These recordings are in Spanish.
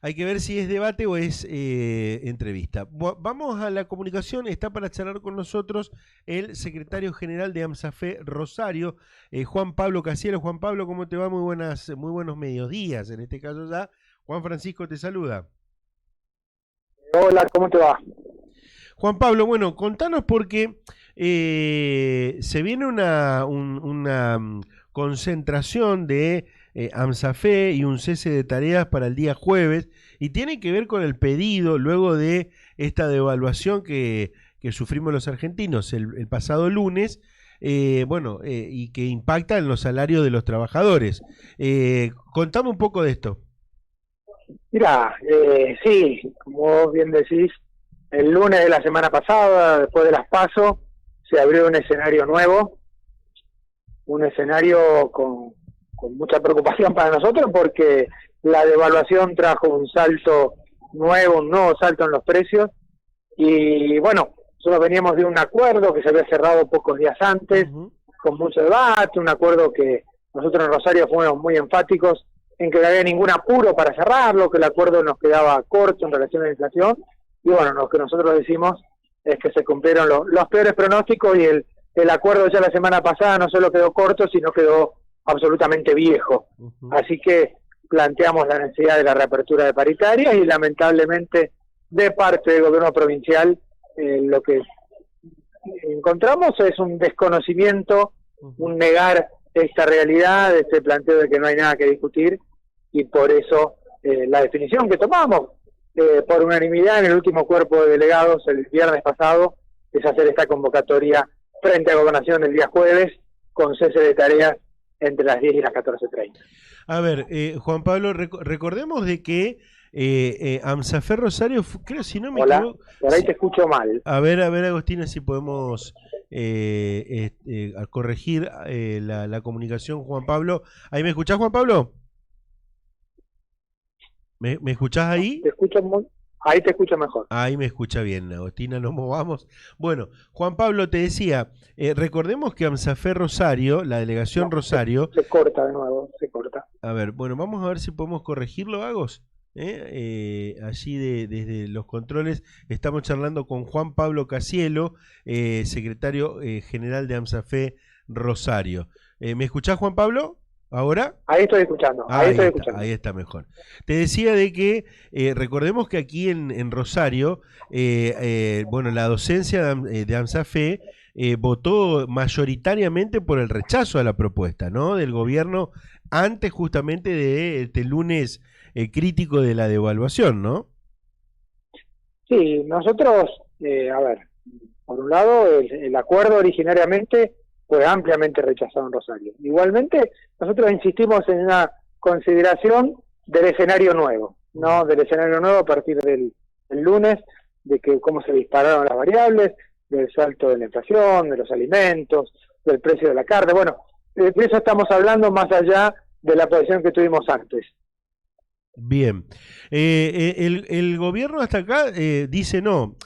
Hay que ver si es debate o es entrevista. Vamos a la comunicación. Está para charlar con nosotros el secretario general de AMSAFE Rosario, Juan Pablo Casielo. Juan Pablo, ¿cómo te va? Muy buenos mediodías. En este caso ya, Juan Francisco te saluda. Hola, ¿cómo te va? Juan Pablo, bueno, contanos porque se viene una concentración de AMSAFE y un cese de tareas para el día jueves y tiene que ver con el pedido luego de esta devaluación que sufrimos los argentinos el pasado lunes, y que impacta en los salarios de los trabajadores. Contame un poco de esto. Mira, sí, como vos bien decís, el lunes de la semana pasada, después de las PASO, se abrió un escenario nuevo, un escenario con mucha preocupación para nosotros porque la devaluación trajo un salto nuevo, un nuevo salto en los precios y bueno, nosotros veníamos de un acuerdo que se había cerrado pocos días antes, con mucho debate, un acuerdo que nosotros en Rosario fuimos muy enfáticos en que no había ningún apuro para cerrarlo, que el acuerdo nos quedaba corto en relación a la inflación, y bueno, lo que nosotros decimos es que se cumplieron los peores pronósticos y el acuerdo ya la semana pasada no solo quedó corto, sino quedó absolutamente viejo. Así que planteamos la necesidad de la reapertura de paritarias y lamentablemente de parte del gobierno provincial lo que encontramos es un desconocimiento, un negar esta realidad, este planteo de que no hay nada que discutir y por eso la definición que tomamos por unanimidad en el último cuerpo de delegados el viernes pasado es hacer esta convocatoria frente a Gobernación el día jueves con cese de tareas entre las 10 y las 14:30. A ver, Juan Pablo, recordemos de que AMSAFE Rosario, creo si no me Hola, equivoco. por ahí te escucho mal. A ver, Agostina, si podemos corregir la comunicación, Juan Pablo. ¿Ahí me escuchás, Juan Pablo? ¿Me escuchás ahí? Te escucho ahí te escucho mejor. Ahí me escucha bien, Agostina, nos movamos. Bueno, Juan Pablo, te decía, recordemos que AMSAFE Rosario, la delegación No, Rosario... Se corta de nuevo, se corta. A ver, bueno, vamos a ver si podemos corregirlo, Agos. Allí desde los controles estamos charlando con Juan Pablo Casielo, secretario general de AMSAFE Rosario. ¿Me escuchás, Juan Pablo? ¿Ahora? Ahí estoy escuchando, Ahí está mejor. Te decía de que recordemos que aquí en Rosario, la docencia de AMSAFE votó mayoritariamente por el rechazo a la propuesta, ¿no? Del gobierno antes justamente de este lunes crítico de la devaluación, ¿no? Sí, nosotros, a ver, por un lado, el acuerdo originariamente fue ampliamente rechazado en Rosario. Igualmente, nosotros insistimos en una consideración del escenario nuevo, ¿no? Del escenario nuevo a partir del lunes, de que cómo se dispararon las variables, del salto de la inflación, de los alimentos, del precio de la carne. Bueno, de eso estamos hablando más allá de la posición que tuvimos antes. Bien. El gobierno hasta acá dice no.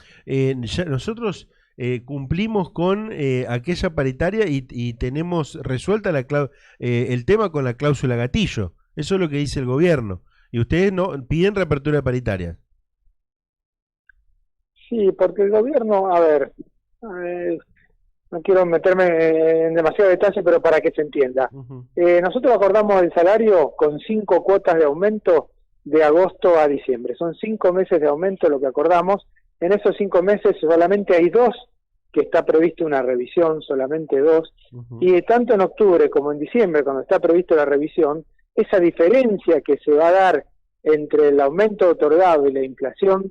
Nosotros cumplimos con aquella paritaria y tenemos resuelta el tema con la cláusula gatillo. Eso es lo que dice el gobierno. Y ustedes no piden reapertura de paritarias. Sí, porque el gobierno, a ver, no quiero meterme en demasiado detalle, pero para que se entienda. Nosotros acordamos el salario con 5 cuotas de aumento de agosto a diciembre. Son 5 meses de aumento lo que acordamos. En esos 5 meses solamente hay 2 que está previsto una revisión, solamente 2. Y tanto en octubre como en diciembre, cuando está previsto la revisión, esa diferencia que se va a dar entre el aumento otorgado y la inflación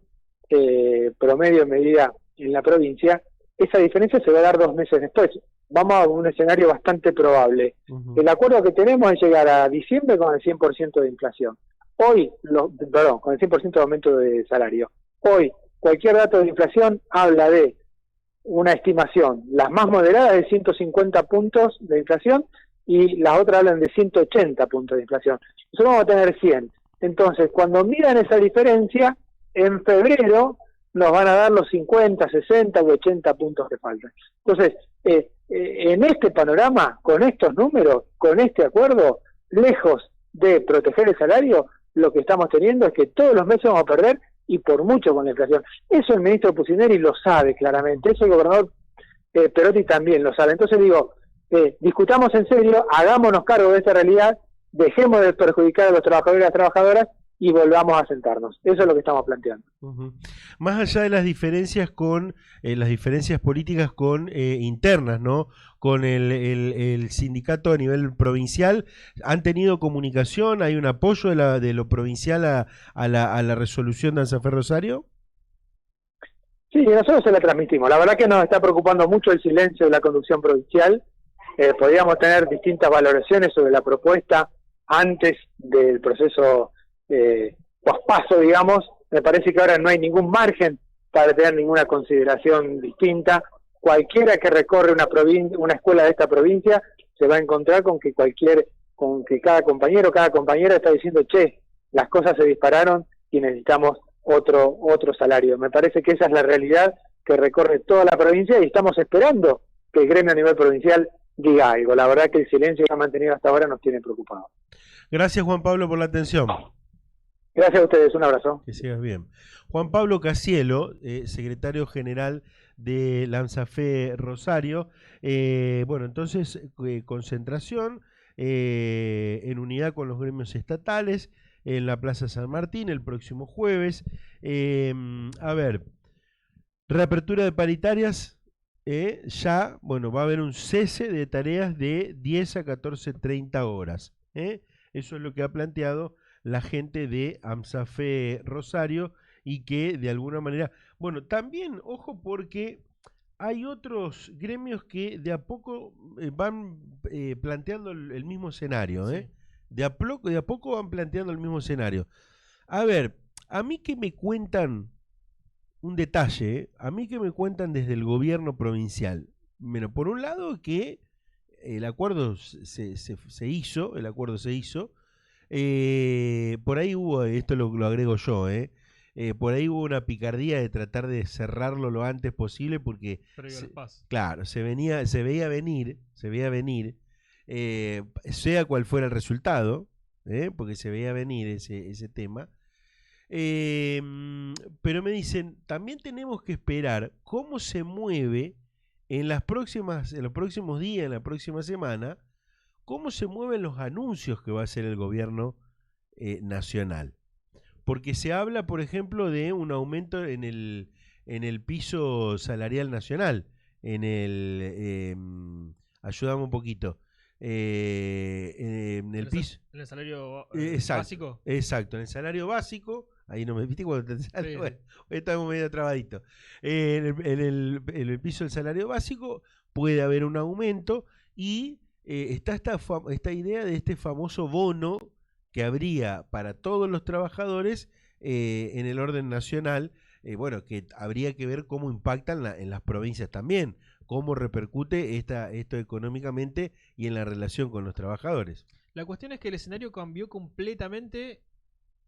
promedio medida en la provincia, esa diferencia se va a dar 2 meses después. Vamos a un escenario bastante probable. El acuerdo que tenemos es llegar a diciembre con el 100% de inflación. Hoy, con el 100% de aumento de salario. Hoy, cualquier dato de inflación habla de una estimación, las más moderadas de 150 puntos de inflación y las otras hablan de 180 puntos de inflación. Nosotros vamos a tener 100. Entonces, cuando miran esa diferencia, en febrero nos van a dar los 50, 60 u 80 puntos que faltan. Entonces, en este panorama, con estos números, con este acuerdo, lejos de proteger el salario, lo que estamos teniendo es que todos los meses vamos a perder y por mucho con la inflación. Eso el ministro Pucineri lo sabe claramente, eso el gobernador Perotti también lo sabe. Entonces digo, discutamos en serio, hagámonos cargo de esta realidad, dejemos de perjudicar a los trabajadores y las trabajadoras y volvamos a sentarnos. Eso es lo que estamos planteando. Más allá de las diferencias con las diferencias políticas con internas, ¿no? Con el sindicato a nivel provincial, ¿han tenido comunicación? ¿Hay un apoyo de lo provincial a la resolución de ANSAFE Rosario? Sí, nosotros se la transmitimos. La verdad que nos está preocupando mucho el silencio de la conducción provincial. Podríamos tener distintas valoraciones sobre la propuesta antes del proceso pospaso, digamos. Me parece que ahora no hay ningún margen para tener ninguna consideración distinta. Cualquiera que recorre una escuela de esta provincia se va a encontrar con que cada compañero, cada compañera está diciendo, che, las cosas se dispararon y necesitamos otro salario. Me parece que esa es la realidad que recorre toda la provincia y estamos esperando que el gremio a nivel provincial diga algo. La verdad que el silencio que ha mantenido hasta ahora nos tiene preocupados. Gracias, Juan Pablo, por la atención. Gracias a ustedes, un abrazo. Que sigas bien. Juan Pablo Casielo, secretario general de la ANSAFE Rosario. Bueno, entonces, concentración en unidad con los gremios estatales en la Plaza San Martín el próximo jueves. A ver, reapertura de paritarias. Ya, bueno, va a haber un cese de tareas de 10 a 14:30 horas. Eso es lo que ha planteado la gente de ANSAFE Rosario y que de alguna manera, bueno, también, ojo, porque hay otros gremios que de a poco van planteando el mismo escenario, Sí. De a poco van planteando el mismo escenario. A ver, a mí que me cuentan un detalle, a mí que me cuentan desde el gobierno provincial. Bueno, por un lado que el acuerdo se hizo, por ahí hubo, esto lo agrego yo, por ahí hubo una picardía de tratar de cerrarlo lo antes posible porque, claro, se veía venir, sea cual fuera el resultado, porque se veía venir ese tema. Pero me dicen, también tenemos que esperar cómo se mueve en los próximos días, en la próxima semana, cómo se mueven los anuncios que va a hacer el gobierno nacional. Porque se habla, por ejemplo, de un aumento en el piso salarial nacional, ayudame un poquito. En el piso. ¿En el salario básico? Exacto, en el salario básico. Ahí no me viste cuando te sale. Sí, bueno, hoy estamos medio trabadito. En el piso del salario básico puede haber un aumento y está esta idea de este famoso bono que habría para todos los trabajadores en el orden nacional. Bueno, que habría que ver cómo impactan en las provincias también, cómo repercute esto económicamente y en la relación con los trabajadores. La cuestión es que el escenario cambió completamente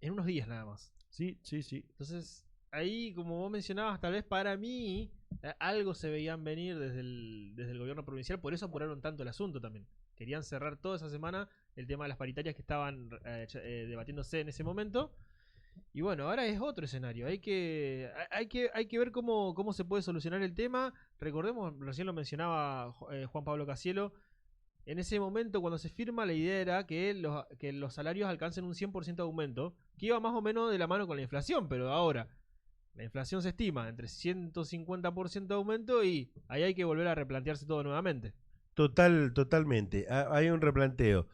en unos días nada más. Sí. Entonces, ahí, como vos mencionabas, tal vez para mí algo se veían venir desde el gobierno provincial, por eso apuraron tanto el asunto también. Querían cerrar toda esa semana el tema de las paritarias que estaban debatiéndose en ese momento. Y bueno, ahora es otro escenario. Hay que ver cómo se puede solucionar el tema. Recordemos, recién lo mencionaba Juan Pablo Casielo. En ese momento, cuando se firma, la idea era que los salarios alcancen un 100% de aumento, que iba más o menos de la mano con la inflación, pero ahora la inflación se estima entre 150% de aumento y ahí hay que volver a replantearse todo nuevamente. Totalmente. Hay un replanteo.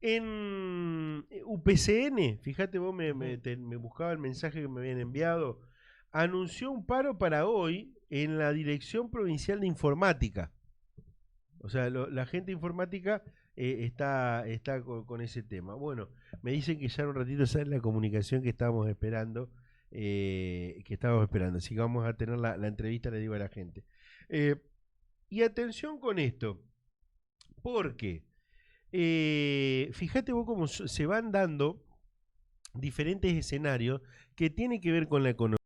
En UPCN, fíjate vos, me buscaba el mensaje que me habían enviado, anunció un paro para hoy en la Dirección Provincial de Informática. O sea, la gente informática está con ese tema. Bueno, me dicen que ya en un ratito sale la comunicación que estábamos esperando. Así que vamos a tener la entrevista, le digo a la gente. Y atención con esto, porque fíjate vos cómo se van dando diferentes escenarios que tienen que ver con la economía.